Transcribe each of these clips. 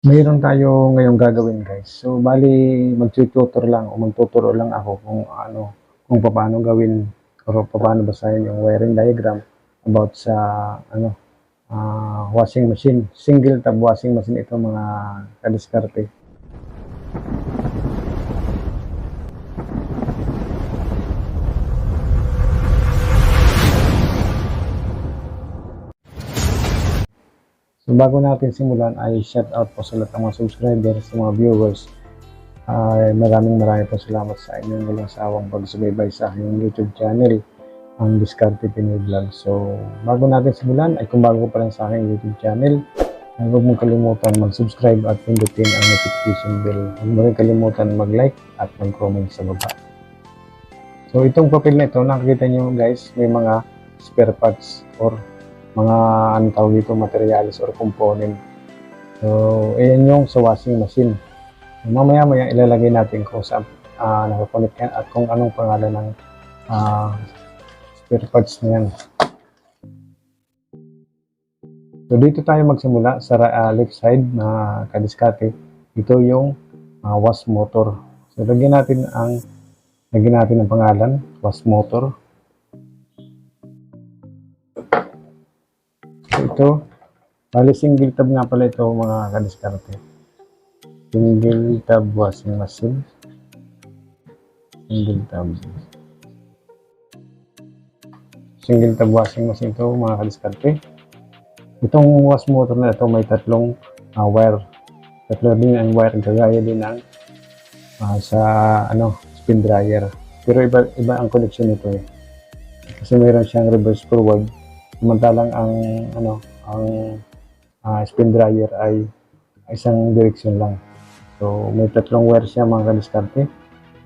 Mayroon tayo ngayong gagawin guys. So bali magtututor lang o magtuturo lang ako kung paano gawin o paano basahin yung wiring diagram about sa ano washing machine. Single tab washing machine ito mga kadiskarte. So bago natin simulan ay shout out po sa lahat ng mga subscribers, sa mga viewers. Maraming po salamat sa inyong walang sawang pagsubaybay sa aking YouTube channel, ang Diskarte Pinoy Vlog. So, bago natin simulan, ay kung bago pa lang sa aking YouTube channel, ay huwag mong kalimutan mag-subscribe at pindutin ang notification bell. Huwag mo rin kalimutan mag-like at mag-comment sa baba. So, itong papel na ito, nakikita nyo guys, may mga spare parts or mga tawag dito, materials or component. So, ayan yung sa washing machine. Mamaya-maya ilalagay natin kung saan nakakonect yan at kung anong pangalan ng spare parts na yan. So dito tayo magsimula sa left side na kadiskate. Ito yung wash motor. So lagyan natin ang pangalan, wash motor. So ito, bali single tab nga pala ito mga kadiskate. Single tab washing machine. Single tab washing machine ito mga kadiskarte. Itong wash motor na ito may tatlong wire. Tatlo din ang wire, kagaya din ng sa spin dryer. Pero iba ang connection nito eh. Kasi mayroon siyang reverse forward. Samantalang ang spin dryer ay isang direksyon lang. So may tatlong wire siya mga kadiskarte.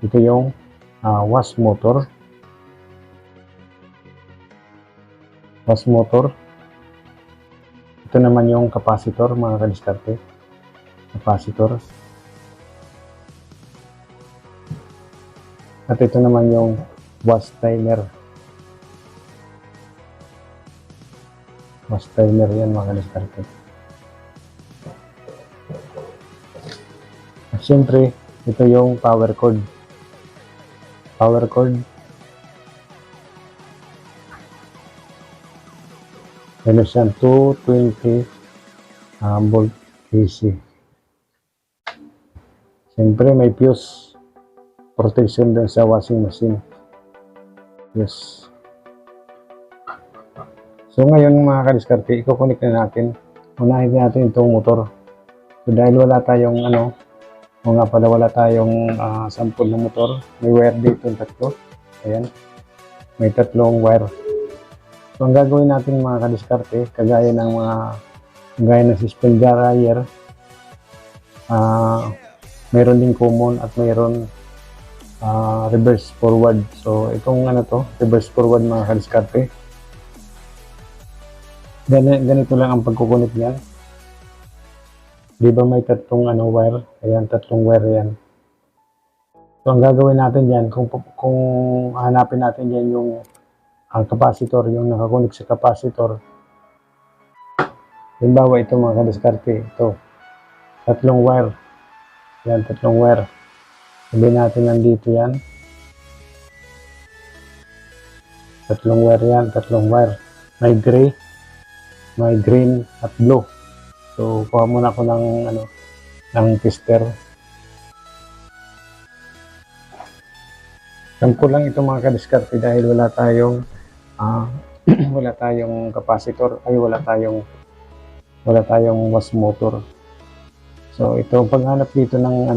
Ito yung wash motor. Ito naman yung capacitor mga kadiskarte. Capacitor. At ito naman yung wash timer. Wash timer yan mga kadiskarte. At syempre, ito yung power cord. Power cord. Meron siyang 220 volt AC. Siyempre may fuse protection din sa washing machine. Yes. So ngayon mga kadiskarte, i-connect na natin. Unahin natin itong motor. So dahil wala tayong wala tayong sample ng motor. May wire dito tatlo. Ayan. May tatlong wire. So, ang gagawin natin mga kadiskarte, kagaya ng spin dryer, mayroon din common at mayroon reverse forward. So, itong reverse forward mga kadiskarte. Ganito lang ang pagkukunik niyan. Di ba may tatlong wire? Ayan, tatlong wire yan. So, ang gagawin natin diyan, kung hanapin natin diyan yung capacitor, yung nakakunik sa capacitor. Halimbawa ito mga kadiskarte, ito. Tatlong wire. Yan, tatlong wire. Sabihin natin nandito yan. Tatlong wire yan, tatlong wire. May gray, may green at blue. So, kuha muna ako ng tester. Sample lang ito mga kadiskarte dahil wala tayong capacitor ay wala tayong wash motor. So ito paghanap dito ng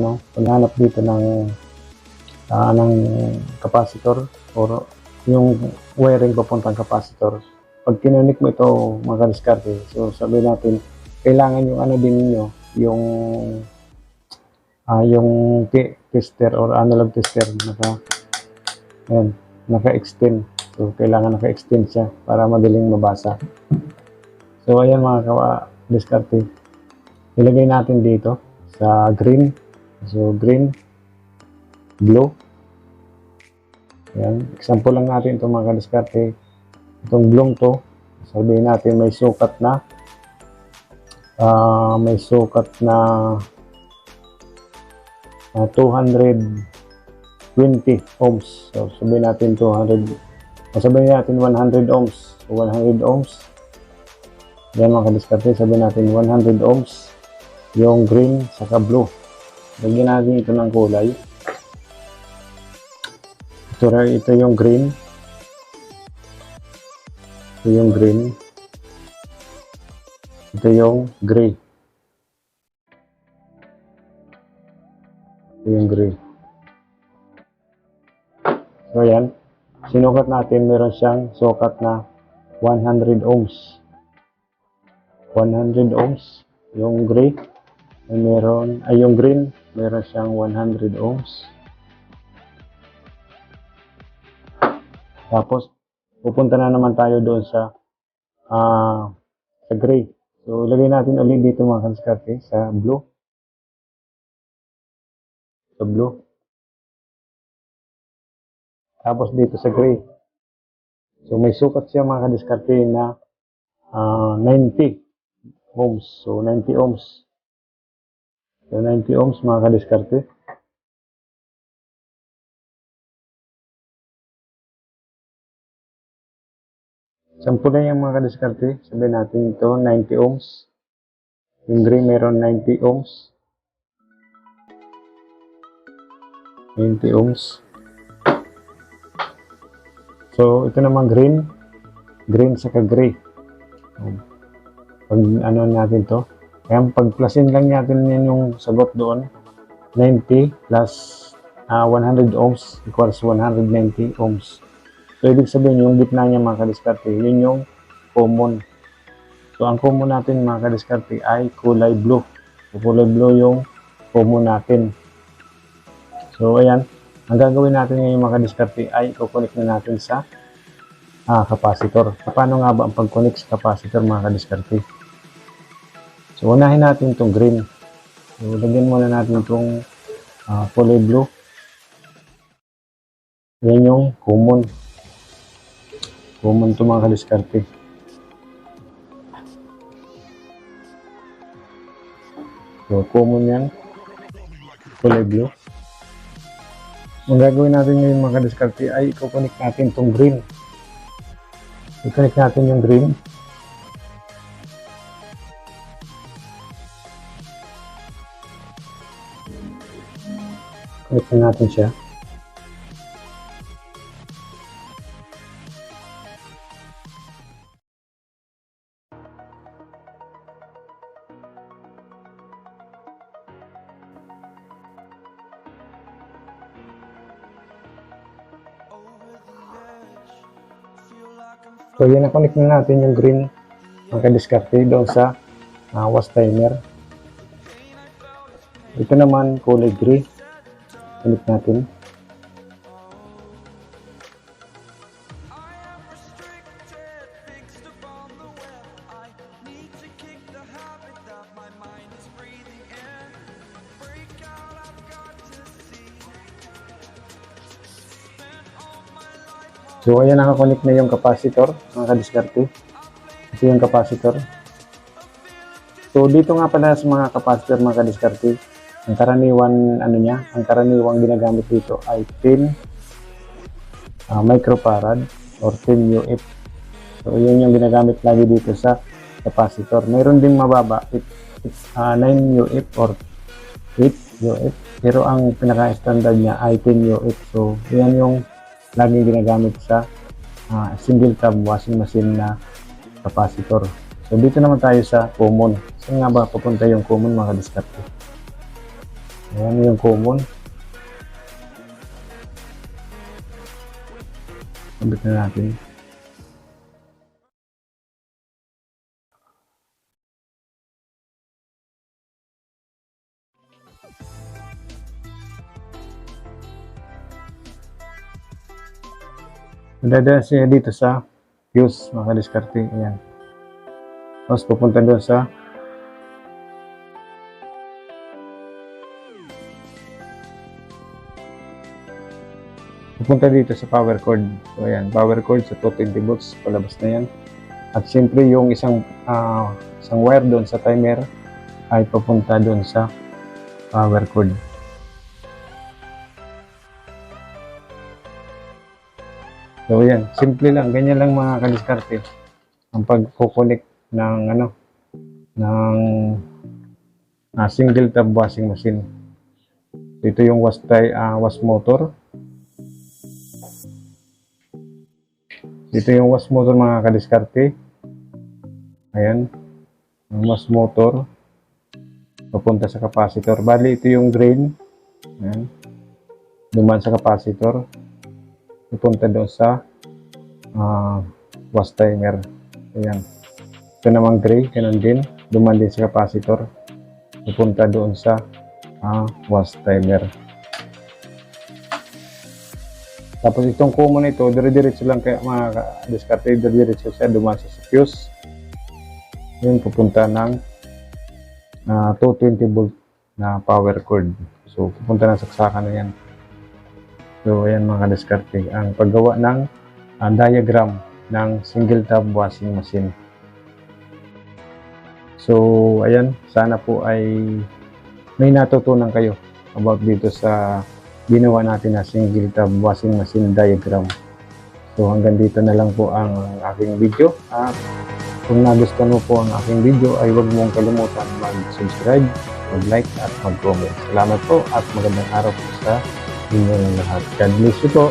capacitor or yung wiring papuntang capacitor. Pag kinunik mo ito mga kadiskarte, so sabihin natin kailangan yung din niyo yung tester or analog tester naka-extend. So, kailangan naka-extend siya para madaling mabasa. So, ayan mga diskarte. Ilagay natin dito sa green. So, green, blue. Ayan. Example lang natin ito mga diskarte. Itong blue to, sabihin natin may sukat na may sukat na 220 ohms. So, sabihin natin 100 ohms. So, 100 ohms. Yan mga kadiskarte, sabihin natin 100 ohms. Yung green saka blue. Lagyan natin ito ng kulay. Ito yung green. Ito yung green. Ito yung gray. Ito yung gray. So yan. Sinukat natin, meron siyang sukat na 100 ohms. 100 ohms. Yung gray. Yung green, meron siyang 100 ohms. Tapos, pupunta na naman tayo doon sa gray. So, ilagay natin ulit dito mga kadiskarte sa blue. Sa blue. Tapos dito sa gray. So, may sukat siya mga kadiskarte na 90 ohms. So, 90 ohms. So, 90 ohms mga kadiskarte. Sampu na yung mga kadiskarte. Sabihin natin ito, 90 ohms. Yung gray meron 90 ohms. 90 ohms. So, ito naman green. Green saka gray. Pag ano natin to. Kaya pag-plusin lang natin yan yung sagot doon. 90 plus 100 ohms equals 190 ohms. So, ibig sabihin, yung gitna niya mga kadiskarte, yun yung common. So, ang common natin mga kadiskarte ay kulay blue. So, kulay blue yung common natin. So, ayan. Ang gagawin natin ngayon mga kadiskarte ay i-connect na natin sa capacitor. Paano nga ba ang pag-connect sa capacitor mga kadiskarte? So, unahin natin itong green. So, lagyan muna natin itong kulay blue. Yan yung common. Common ito mga kadiskarte. So, common yan. Kulay blue. Ang gagawin natin ngayon mga kadiskarte ay i-connect natin itong green. I-connect natin yung green. Connect na natin siya. So, yan na-connect na natin yung green mga kadiskarte doon sa wash timer. Ito naman kulay gray. Connect natin. So, ayan, nakakonect na yung capacitor, mga kadiskarte. Ito yung capacitor. So, dito nga pala sa mga capacitor, mga kadiskarte, ang karaniwan, ang karaniwang ginagamit dito ay 10 microfarad or 10 UF. So, yun yung ginagamit lagi dito sa capacitor. Mayroon ding mababa, 9 UF or 8 UF. Pero ang pinaka-standard niya ay 10 UF. So, yan yung laging ginagamit sa single cab washing machine na capacitor. So, dito naman tayo sa common. Saan nga ba papunta yung common mga kadiskarte? Ayan yung common. Sabit na natin. Dadaan siya dito sa fuse mga kadiskarte. Ayan. Tapos pupunta doon sa dito sa power cord. So ayan, power cord sa 220 volts. Palabas na yan. At siyempre yung isang wire doon sa timer ay papunta doon sa power cord. So yan, simple lang, ganyan lang mga kadiskarte ang pagko-connect ng ng single tab washing machine. Ito yung wash motor. Ito yung wash motor mga kadiskarte. Ayan, ang wash motor papunta sa capacitor. Bali ito yung drain. Ayan, dumaan sa capacitor, pupunta doon sa wash timer. Ayan, ito namang gray, ganun din, dumaan din sa capacitor, pupunta doon sa wash timer. Tapos itong common ito, dire-diretso lang kaya mga diskarte, dire-diretso siya, dumaan sa fuse. Yun, pupunta ng 220 volt na power cord. So, pupunta ng saksakan na yan. So, ayan mga diskarte, ang paggawa ng diagram ng single tab washing machine. So, ayan, sana po ay may natutunan kayo about dito sa ginawa natin na single tab washing machine diagram. So hanggang dito na lang po ang aking video, at kung nagustuhan mo po ang aking video ay huwag mong kalimutan mag-subscribe, mag-like at mag-comment. Salamat po at magandang araw po sa inyong lahat. God bless you po.